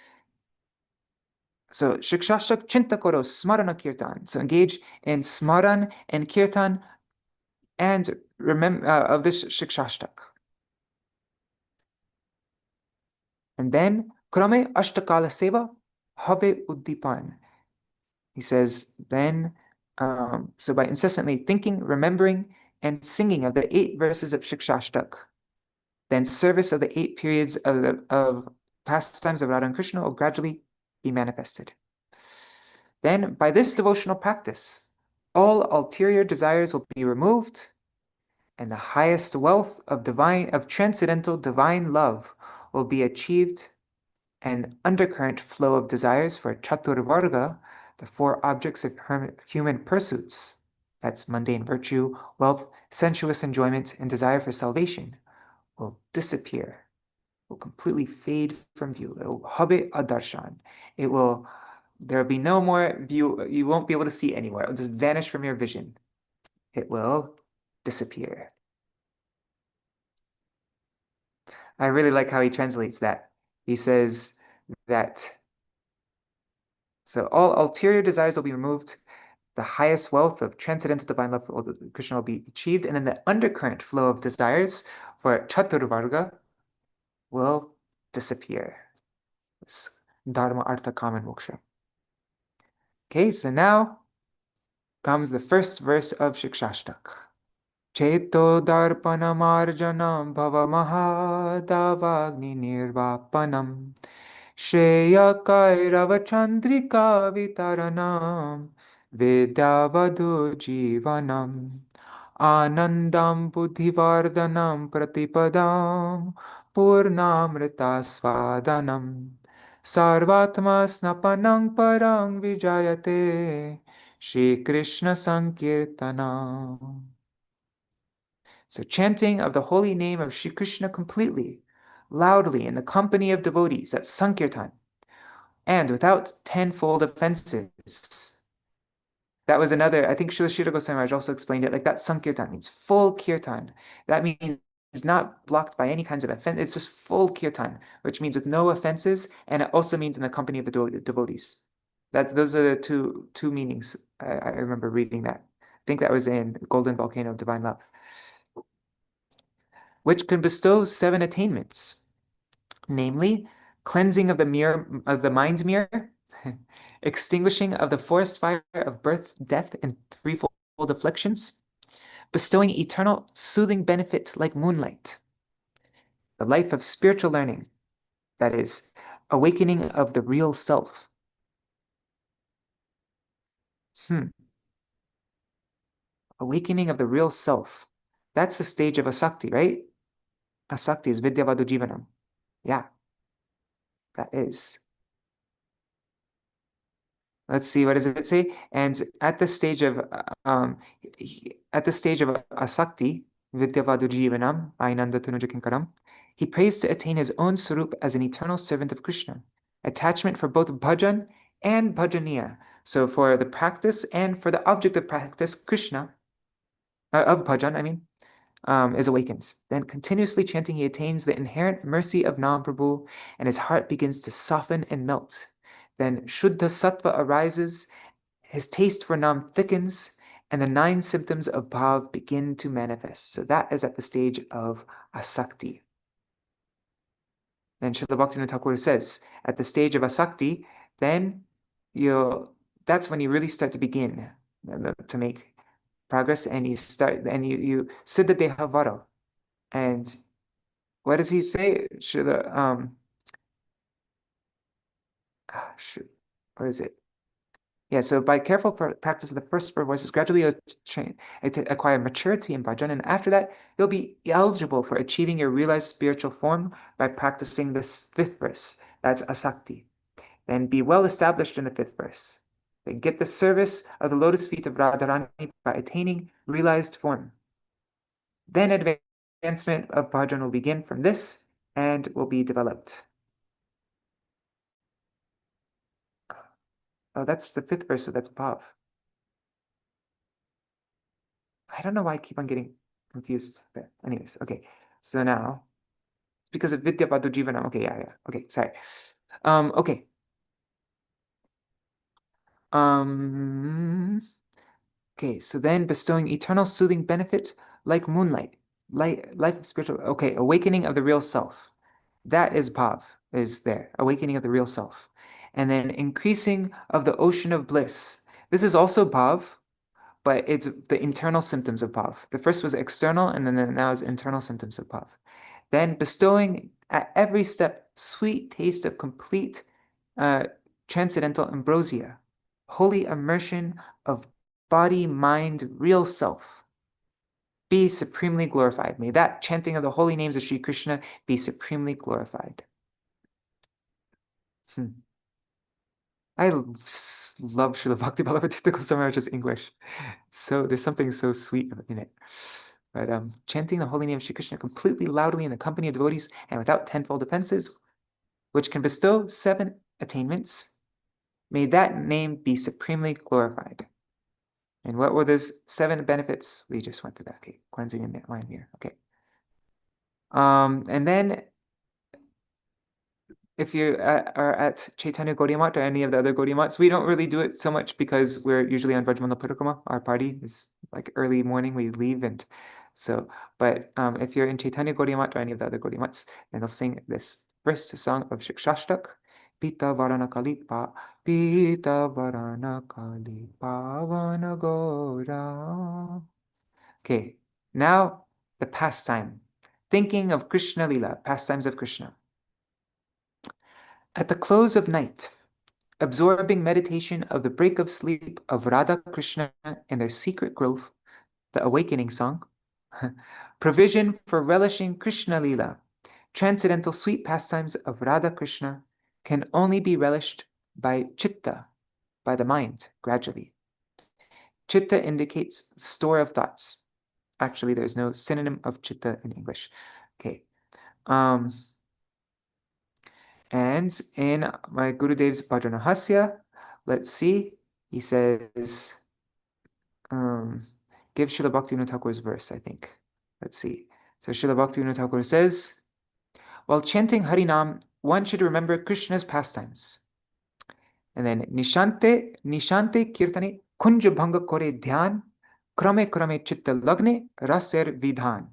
So, Śikṣāṣṭaka chinta koro smarana kirtan. So, engage in smaran and kirtan and remember of this Śikṣāṣṭaka. And then, krame ashtakala seva habe uddipan. He says, then, so by incessantly thinking, remembering, and singing of the 8 verses of Śikṣāṣṭaka, then service of the 8 periods of pastimes of Rādhā and Kṛṣṇa will gradually be manifested. Then, by this devotional practice, all ulterior desires will be removed, and the highest wealth of transcendental divine love will be achieved. An undercurrent flow of desires for chaturvarga, the 4 objects of human pursuits, that's mundane virtue, wealth, sensuous enjoyment, and desire for salvation, will disappear, will completely fade from view. It will habe adarshan. There will be no more view. You won't be able to see anywhere. It will just vanish from your vision. It will disappear. I really like how he translates that. He says that, so all ulterior desires will be removed, the highest wealth of transcendental divine love for Krishna will be achieved, and then the undercurrent flow of desires for chaturvarga will disappear. This dharma, artha, kama, and moksha. Okay, so now comes the first verse of Śikṣāṣṭaka. Cheto darpanamarjanam bhavamahadavagni nirvapanam Shreya kairava chandrika vitaranam Vidyavadhu jivanam Anandam buddhivardhanam pratipadam Purnamrita svadanam Sarvatma snapanam parang vijayate Shri Krishna Sankirtanam. So chanting of the holy name of Shri Krishna completely, loudly in the company of devotees, that's Sankirtan, and without 10-fold offenses. That was another, I think Srila Sridhar Goswami Maharaj also explained it like that. Sankirtan means full kirtan. That means it's not blocked by any kinds of offense. It's just full kirtan, which means with no offenses, and it also means in the company of the devotees. Those are the two meanings. I remember reading that. I think that was in Golden Volcano of Divine Love. Which can bestow 7 attainments, namely cleansing of the mind's mirror, extinguishing of the forest fire of birth, death, and 3-fold afflictions, bestowing eternal soothing benefit like moonlight, the life of spiritual learning, that is, awakening of the real self. Awakening of the real self. That's the stage of asakti, right? Asakti is vidyavadu jivanam. Yeah, that is. Let's see, what does it say? And at the stage of asakti, vidyavadu jivanam, ainanda tanuja kinkaram, he prays to attain his own sarup as an eternal servant of Krishna. Attachment for both bhajan and bhajaniya. So for the practice and for the object of practice, Krishna, of bhajan, is awakens. Then continuously chanting, he attains the inherent mercy of Nam Prabhu, and his heart begins to soften and melt. Then Shuddha Sattva arises, his taste for Nam thickens, and the 9 symptoms of Bhav begin to manifest. So that is at the stage of asakti. Then Srila Bhaktivinoda Thakur says, at the stage of asakti, then that's when you really start to begin to make progress, and you siddha deha varo. And what does he say? What is it? Yeah, so by careful practice of the first 4 voices, gradually you'll acquire maturity in bhajan, and after that, you'll be eligible for achieving your realized spiritual form by practicing this 5th verse. That's asakti. Then be well established in the 5th verse. Then get the service of the lotus feet of Radharani by attaining realized form. Then advancement of bhajan will begin from this and will be developed. Oh, that's the 5th verse, so that's bhav. I don't know why I keep on getting confused there. Anyways, okay. So now, it's because of vidya vadu jivanam. Okay, yeah. Okay, sorry. Okay. Okay, so then bestowing eternal soothing benefit like moonlight, life of spiritual, okay, awakening of the real self. That is bhav. is there, awakening of the real self. And then increasing of the ocean of bliss. This is also bhav, but it's the internal symptoms of bhav. The first was external, and then now is internal symptoms of bhav. Then bestowing at every step sweet taste of complete transcendental ambrosia, holy immersion of body, mind, real self. Be supremely glorified. May that chanting of the holy names of Sri Krishna be supremely glorified. I love Srila Bhakti Bhagavad Goswami English. So there's something so sweet in it. But chanting the holy name of Sri Krishna completely loudly in the company of devotees and without tenfold offenses, which can bestow 7 attainments, may that name be supremely glorified. And what were those 7 benefits? We just went through that. Okay, cleansing in mind mirror. Okay. And then if you are at Chaitanya Gaudiya Math or any of the other Gaudiya Maths, we don't really do it so much because we're usually on Vrajamandala Parikrama. Our party is like early morning, we leave, and so, but if you're in Chaitanya Gaudiya Math or any of the other Gaudiya Maths, then they'll sing this first song of Śrī Śikṣāṣṭaka, Pita-vṛndā-kṛṣṇa, Pita-vṛndā-kṛṣṇa, Pavana-gora. Okay, now the pastime. Thinking of Krishna-līlā, pastimes of Krishna. At the close of night, absorbing meditation of the break of sleep of Rādhā-Kṛṣṇa and their secret growth, the awakening song, provision for relishing Krishna-līlā, transcendental sweet pastimes of Rādhā-Kṛṣṇa can only be relished by chitta, by the mind, gradually. Chitta indicates store of thoughts. Actually, there's no synonym of chitta in English. Okay. And in my Gurudev's Bhajana-rahasya, let's see, he says, give Srila Bhaktivinoda Thakur's verse, I think. Let's see. So Srila Bhaktivinoda Thakur says, while chanting Harinam, one should remember Krishna's pastimes. And then Niśānta kirtane kuñja-bhaṅga kore dhyan, krame krame chitta lagne raser vidhan.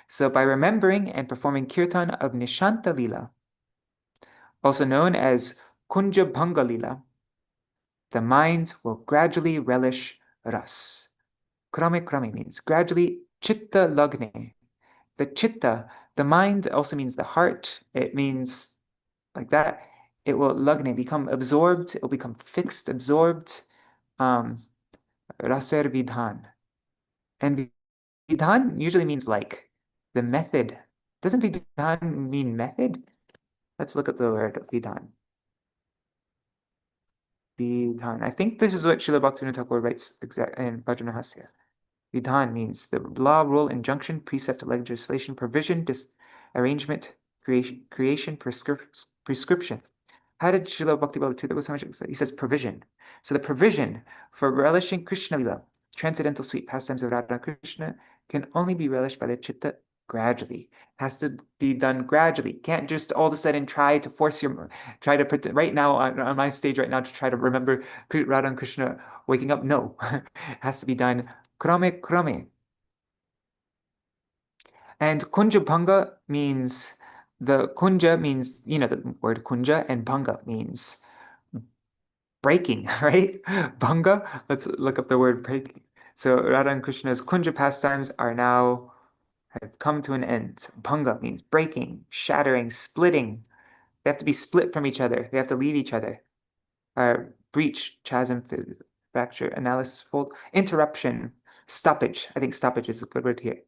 So by remembering and performing kirtan of Niśānta-līlā, also known as kuñja-bhaṅga-līlā, the mind will gradually relish ras. Krame krame means gradually, chitta lagne. The chitta, the mind also means the heart. It means like that. It will lagne, become absorbed. It will become fixed, absorbed. Raser vidhan. And vidhan usually means like the method. Doesn't vidhan mean method? Let's look at the word vidhan. Vidhan. I think this is what Srila Bhaktivinoda Thakur writes in Bhajana-rahasya. Vidhan means the law, rule, injunction, precept, legislation, provision, arrangement, creation, prescription. How did Srila Bhakti Goswami say? He says provision. So the provision for relishing Krishna-līlā, transcendental sweet pastimes of Rādhā and Kṛṣṇa, can only be relished by the chitta gradually. Has to be done gradually. Can't just all of a sudden try to right now on my stage right now to try to remember Rādhā and Kṛṣṇa waking up. No, it has to be done krame krame. And kuñja-bhaṅga means, the kuñja means, the word kuñja, and bhaṅga means breaking, right? Bhaṅga, let's look up the word breaking. So Rādhā and Kṛṣṇa's kuñja pastimes have come to an end. Bhaṅga means breaking, shattering, splitting. They have to be split from each other. They have to leave each other. Breach, chasm, fracture, analysis, fold, interruption, stoppage. I think stoppage is a good word here.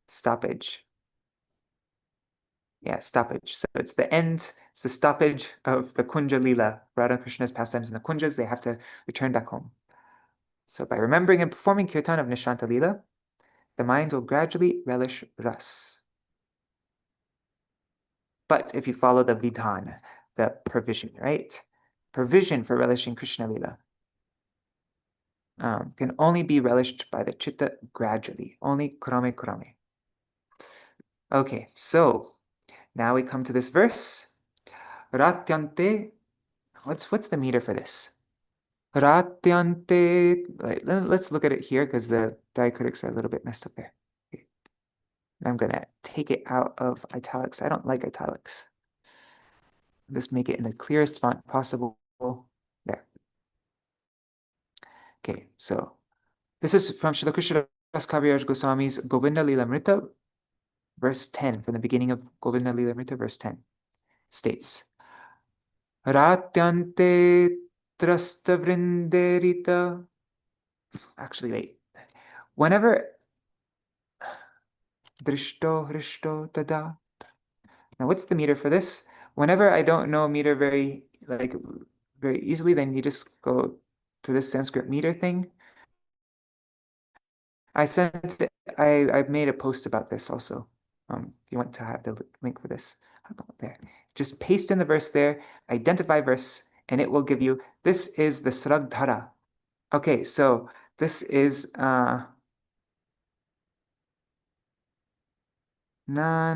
Stoppage. Yeah, stoppage. So it's the end, it's the stoppage of the kuñja-līlā. Rādhā and Kṛṣṇa's pastimes in the kunjas, they have to return back home. So by remembering and performing kirtan of Niśānta-līlā, the mind will gradually relish ras. But if you follow the vidhan, the provision, right? Provision for relishing Krishna-līlā can only be relished by the chitta gradually, only krame krame. Okay, so now we come to this verse. Rātryante, what's the meter for this? Rātryante, let's look at it here because the diacritics are a little bit messed up there. Okay. I'm going to take it out of italics. I don't like italics. Just make it in the clearest font possible. There. Okay, so this is from Srila Krishna Das Kaviraj Goswami's Govinda-līlāmṛta, verse 10, from the beginning of Govinda-līlāmṛta, verse 10, states, Rātryante trasta-vṛnderita. Actually, wait. Whenever dṛṣṭau, hṛṣṭau, tada. Now, what's the meter for this? Whenever I don't know meter very easily, then you just go to this Sanskrit meter thing. I've made a post about this also. If you want to have the link for this, how about there? Just paste in the verse there, identify verse, and it will give you, this is the sraddhara. Okay, so this is na na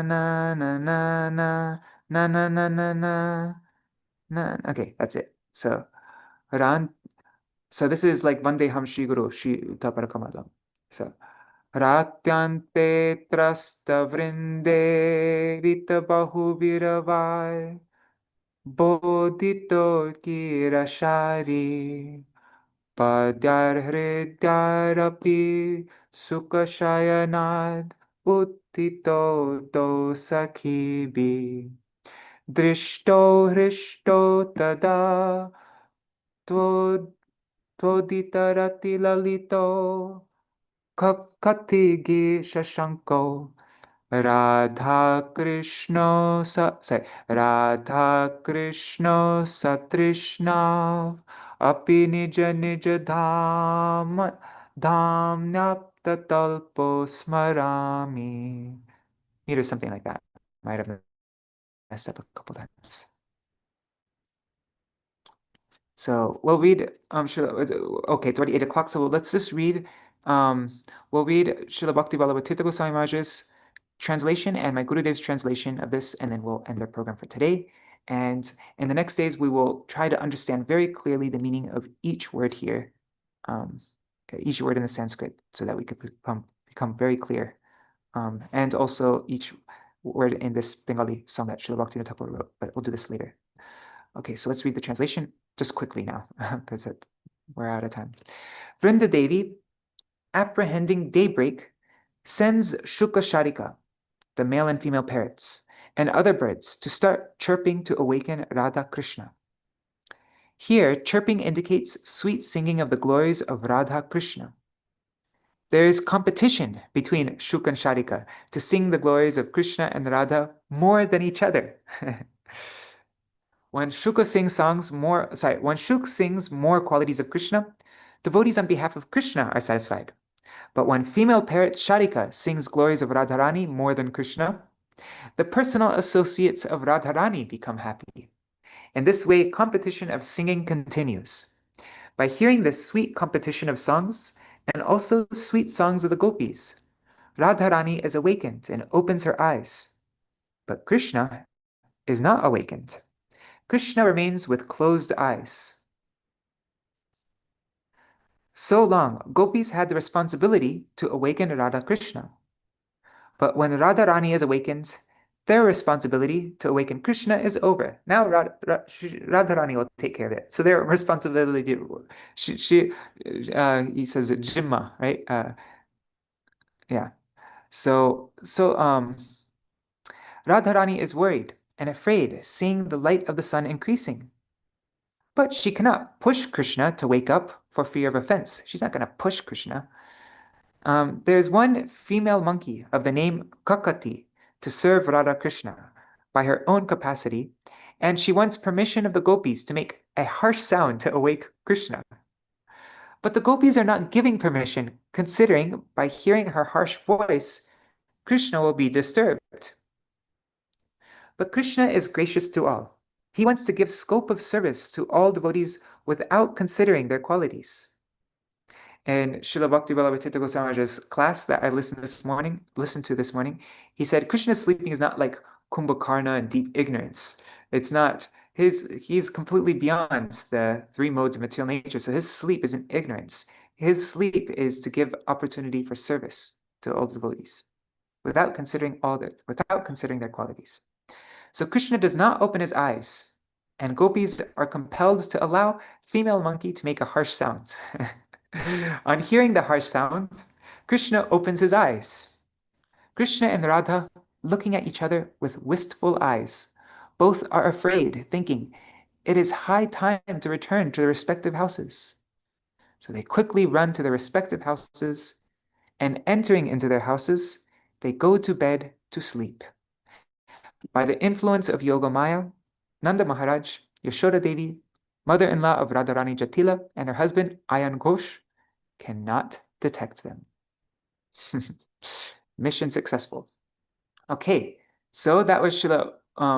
na na na na na na na na na. Okay, that's it. So this is like Vandeham Shri Guru Shri Uttaparakamalam. So rātryante trasta-vṛnderita bahu-viravair bodhitau kīraśārī padyair-hṛdyair sukha-śayanād utthitau sakhībhiḥ dṛṣṭau hṛṣṭau tada tvoditarati-lalitau kakkhaṭī-gīḥ Rādhā-kṛṣṇau Rādhā-kṛṣṇau satrishnav api nija-nija-dhāmny āpta-talpau smarami. Or something like that. Might have messed up a couple times. So we'll read, okay, it's already 8 o'clock, so let's just read, we'll read Srila Bhakti Vallabha Tirtha Goswami Maharaj's translation and my Gurudev's translation of this, and then we'll end our program for today. And in the next days, we will try to understand very clearly the meaning of each word here, each word in the Sanskrit, so that we could become very clear. And also each word in this Bengali song that Srila Bhaktivinoda Thakur wrote, but we'll do this later. Okay, so let's read the translation just quickly now, because we're out of time. Vṛndā-devī, apprehending daybreak, sends sukha-śarika, the male and female parrots, and other birds to start chirping to awaken Rādhā-kṛṣṇa. Here, chirping indicates sweet singing of the glories of Rādhā-kṛṣṇa. There is competition between Shuk and Śarika to sing the glories of Krishna and Radha more than each other. When Shuk sings more qualities of Krishna, devotees on behalf of Krishna are satisfied. But when female parrot Śarika sings glories of Radharani more than Krishna, the personal associates of Radharani become happy. In this way, competition of singing continues. By hearing the sweet competition of songs, and also sweet songs of the gopis, Radharani is awakened and opens her eyes. But Krishna is not awakened. Krishna remains with closed eyes. So long, gopis had the responsibility to awaken Radha-Kṛṣṇa. But when Radharani is awakened, their responsibility to awaken Krishna is over. Now Radharani will take care of it. So their responsibility, he says Jimma, right? Yeah. So Radharani is worried and afraid, seeing the light of the sun increasing. But she cannot push Krishna to wake up for fear of offense. She's not going to push Krishna. There's one female monkey of the name Kakkhaṭī to serve Radha-Kṛṣṇa by her own capacity, and she wants permission of the gopis to make a harsh sound to awake Krishna. But the gopis are not giving permission, considering by hearing her harsh voice, Krishna will be disturbed. But Krishna is gracious to all. He wants to give scope of service to all devotees without considering their qualities. In Srila Bhakti Vallabha Tirtha Goswami Maharaj's class that I listened to this morning, he said Krishna's sleeping is not like Kumbhakarna and deep ignorance. It's not he's completely beyond the 3 modes of material nature. So his sleep isn't ignorance. His sleep is to give opportunity for service to all devotees, without considering their qualities. So Krishna does not open his eyes, and gopis are compelled to allow female monkey to make a harsh sound. On hearing the harsh sound, Krishna opens his eyes. Krishna and Radha, looking at each other with wistful eyes, both are afraid, thinking, it is high time to return to their respective houses. So they quickly run to their respective houses, and entering into their houses, they go to bed to sleep. By the influence of Yogamaya, Nanda Maharaj, Yashoda-Devi, mother-in-law of Radharani Jatila, and her husband Ayan Ghosh, cannot detect them. Mission successful. Okay, so that was Srila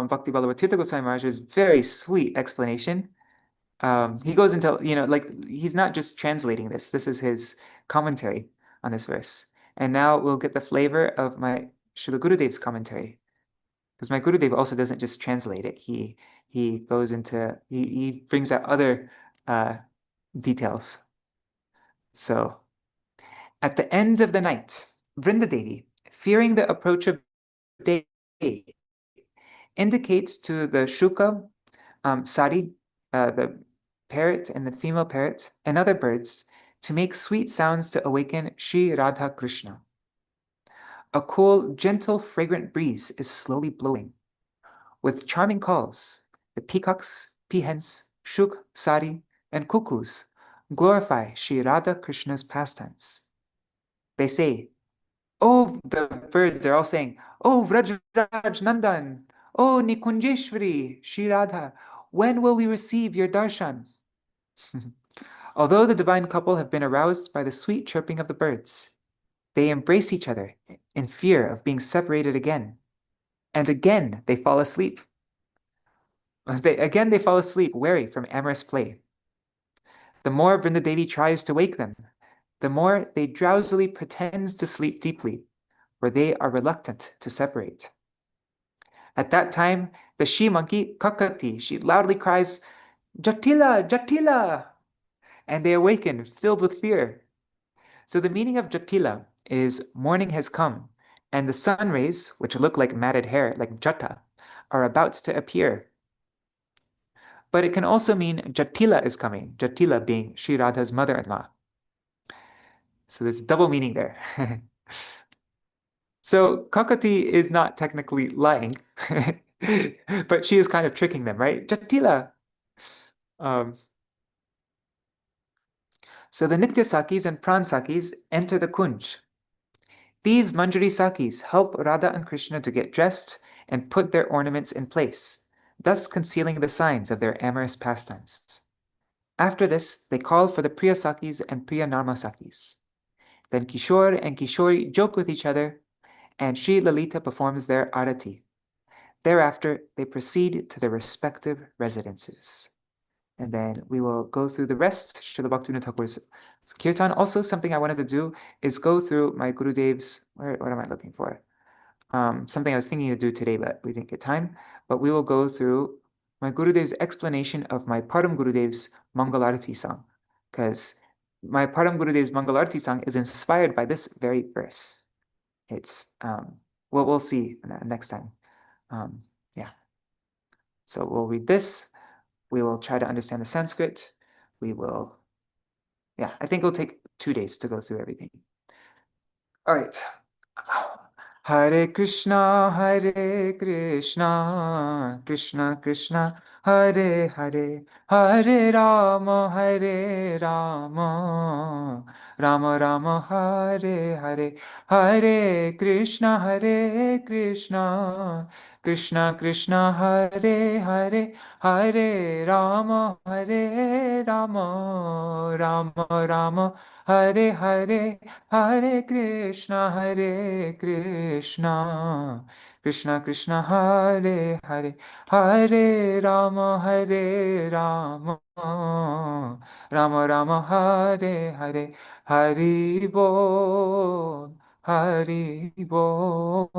Bhakti Vallabha Tirtha Goswami Maharaj's very sweet explanation. He goes into, like, he's not just translating this. This is his commentary on this verse. And now we'll get the flavor of my Srila Gurudev's commentary. Because my Gurudev also doesn't just translate it. He goes into, he brings out other details. So, at the end of the night, Vṛndā-devī, fearing the approach of day, indicates to the sukha-śayanād, the parrot and the female parrot, and other birds, to make sweet sounds to awaken Śrī Rādhā-Kṛṣṇa. A cool, gentle, fragrant breeze is slowly blowing. With charming calls, the peacocks, peahens, shuk, sari, and cuckoos glorify Śrī Rādhā-Kṛṣṇa's pastimes. They say, oh, the birds are all saying, oh, Vrajarāja-nandana, oh, Nikunjeshwari, Śrī Rādhā, when will we receive your darshan? Although the divine couple have been aroused by the sweet chirping of the birds, they embrace each other in fear of being separated again. And again they fall asleep. They fall asleep, wary from amorous play. The more Vṛndā-devī tries to wake them, the more they drowsily pretend to sleep deeply, where they are reluctant to separate. At that time, the she-monkey, kakkhaṭī, she loudly cries, Jatila, Jatila! And they awaken, filled with fear. So the meaning of Jatila is morning has come, and the sun rays, which look like matted hair, like jata, are about to appear. But it can also mean Jatila is coming, Jatila being Śrī Radha's mother-in-law. So there's double meaning there. So kakkhaṭī is not technically lying, but she is kind of tricking them, right? Jatila. So the nitya-sakhīs and prāṇa-sakhīs enter the kunj. These mañjarī-sakhīs help Rādhā and Kṛṣṇa to get dressed and put their ornaments in place, thus concealing the signs of their amorous pastimes. After this, they call for the priya-sakhīs and priya-narma-sakhīs. Then Kiśora and Kiśorī joke with each other, and Śrī Lalitā performs their arati. Thereafter, they proceed to their respective residences. And then we will go through the rest, Srila Bhaktivinoda Thakur's kirtan. Also, something I wanted to do is go through my Gurudev's, what am I looking for? Something I was thinking to do today, but we didn't get time. But we will go through my Gurudev's explanation of my Param Gurudev's Mangalarati song, because my Param Gurudev's Mangalarati song is inspired by this very verse. It's, well, we'll see next time. Yeah. So we'll read this. We will try to understand the Sanskrit. We will, yeah, I think it'll take 2 days to go through everything. All right. Hare Krishna, Hare Krishna, Krishna Krishna, Hare Hare, Hare Rama, Hare Rama, Rama Rama, Hare Hare, Hare Krishna, Hare Krishna, Krishna Krishna, Hare Hare, Hare Rama, Hare Rama, Rama Rama, Hare Hare, Hare Krishna, Krishna Krishna, Hare Hare, Hare Rama, Rama Rama, Hare Hare, Hari Bol, Hari Bol,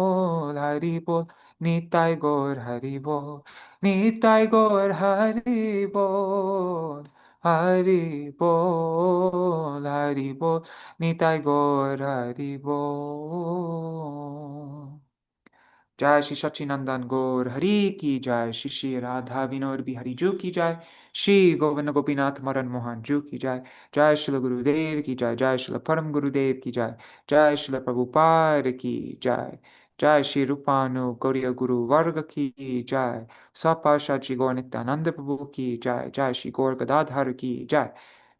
Hari Bol, Nitai Gaur, Hari Bol, Nitai Gaur, Hari Bol. Hari Bol, Hari Bol, Nitai Gaur, Hari Bol. Jai Shri Sachinandan Gaur Hari Ki Jai, Shri Rādhā Vinod Bihari Ju Ki Jai, Shri Govinda Gopinath Madan Mohan Ju Ki Jai, Jai Shri Gurudev Ki Jai, Jai Shri Param Gurudev Ki Jai, Jai Shri Prabhupada Ki Jai, Jai Shri Rupanu Gauriya Guru Varga Ki Jai, Swapasha Shri Gaur Nityananda Prabhu Ki Jai, Jai Shri Gaur Gadadhar Ki Jai,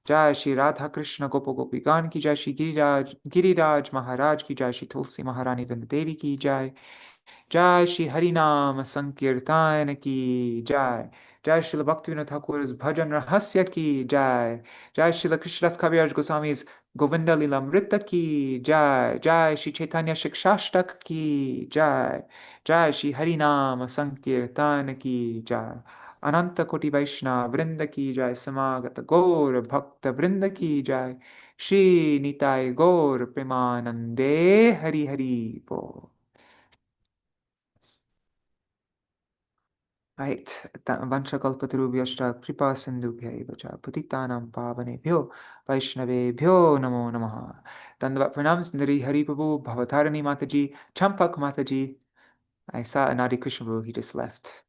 Jai Shri Rādhā-kṛṣṇa Gopa Gopikan Ki Jai, Shri Giriraj Maharaj Ki Jai, Shri Tulsi Maharani Vṛndā-devī Ki Jai, Jai Shri Harinam Sankirtan Ki Jai, Jai Shri Bhaktivinoda Thakur's Bhajana-rahasya Ki Jai, Jai Shri Krishnadas Kaviraj Goswami's Govinda-līlāmṛta Ki Jai, Jai Shri Chaitanya Śikṣāṣṭaka Ki Jai, Jai Shri Harinam Sankirtan Ki Jai, Ananta Koti Vaishnava Vrinda Ki Jai, Samagata Gaur Bhakta Vrinda Ki Jai, Shri Nitai Gaur Premanande Hari Hari Bol. Right. Vanchakalpatarubhyashta kripa sindhubhya cha patitanam pavanebhyo vaishnavebhyo namo namaha. Dandavat pranams Nari Hari Prabhu, Bhavatarani Mataji, Champak Mataji. I saw Anadi Krishna Prabhu, he just left.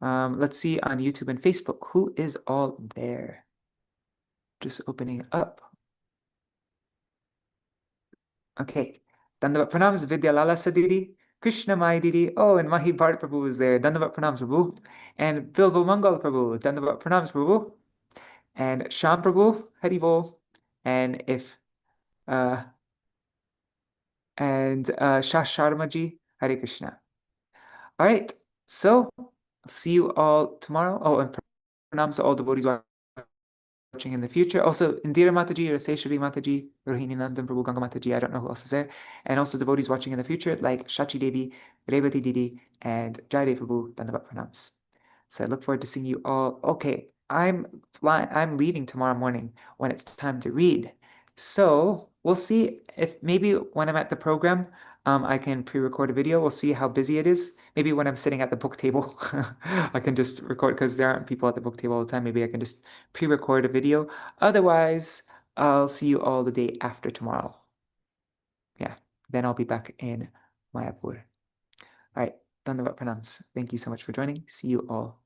Let's see on YouTube and Facebook, who is all there? Just opening up. Okay. Dandavat pranams Vidyalala Sadiri, Krishna Mai Didi. Oh, and Mahi Bharat Prabhu is there. Dandavat pranams Prabhu. And Bilbo Mangal Prabhu. Dandavat pranams Prabhu. And Sham Prabhu, Haribol. And if Shash Sharmaji, Hare Krishna. All right. So see you all tomorrow. Oh, and pranams to all devotees watching in the future. Also, Indira Mataji, Raseshwari Mataji, Rohini Nandan Prabhu, Ganga Mataji, I don't know who else is there. And also devotees watching in the future, like Shachi Devi, Revati Didi, and Jai Prabhu, Dandavat Pranams. So I look forward to seeing you all. Okay, I'm leaving tomorrow morning when it's time to read. So we'll see if maybe when I'm at the program, I can pre-record a video. We'll see how busy it is. Maybe when I'm sitting at the book table, I can just record because there aren't people at the book table all the time. Maybe I can just pre-record a video. Otherwise, I'll see you all the day after tomorrow. Yeah, then I'll be back in Mayapur. All right, Dandavat Pranams. Thank you so much for joining. See you all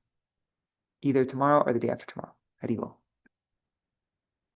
either tomorrow or the day after tomorrow. Haribol.